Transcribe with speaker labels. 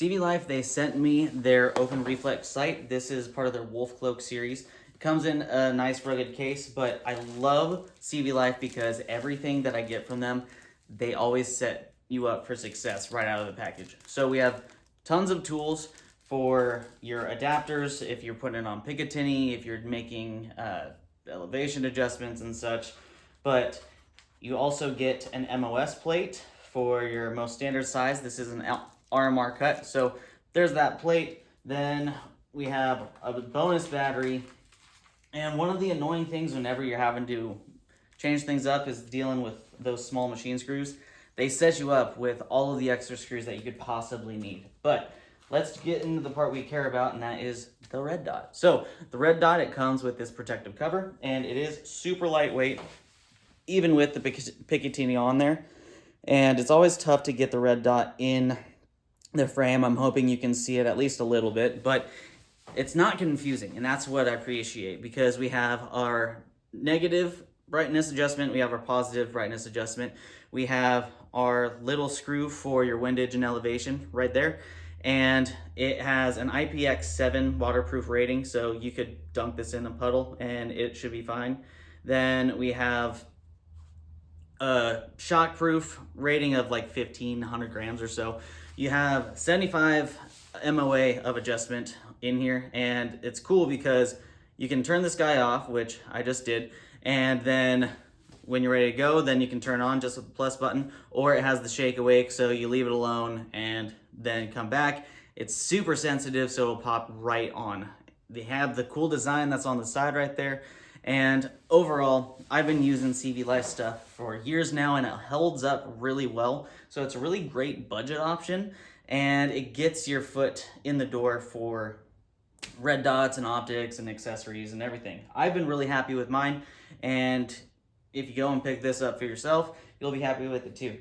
Speaker 1: CVLIFE, they sent me their open reflex sight. This is part of their WolfCloak series. It comes in a nice rugged case, but I love CVLIFE because everything that I get from them, they always set you up for success right out of the package. So we have tons of tools for your adapters, if you're putting it on Picatinny, if you're making elevation adjustments and such. But you also get an MOS plate for your most standard size. This is an RMR cut, so there's that plate. Then we have a bonus battery, and one of the annoying things whenever you're having to change things up is dealing with those small machine screws. They set you up with all of the extra screws that you could possibly need. But let's get into the part we care about, and that is the red dot. So the red dot, it comes with this protective cover, and it is super lightweight, even with the Picatinny on there. And it's always tough to get the red dot in the frame. I'm hoping you can see it at least a little bit, but it's not confusing, and that's what I appreciate, because we have our negative brightness adjustment, we have our positive brightness adjustment, we have our little screw for your windage and elevation right there, and it has an IPX7 waterproof rating, so you could dunk this in a puddle and it should be fine. Then we have a shockproof rating of like 1,500 grams or so. You have 75 MOA of adjustment in here, and it's cool because you can turn this guy off, which I just did, and then when you're ready to go, then you can turn on just with the plus button, or it has the shake awake, so you leave it alone and then come back. It's super sensitive, so it'll pop right on. They have the cool design that's on the side right there. And overall, I've been using CVLIFE stuff for years now, and it holds up really well. So it's a really great budget option, and it gets your foot in the door for red dots and optics and accessories and everything. I've been really happy with mine, and if you go and pick this up for yourself, you'll be happy with it too.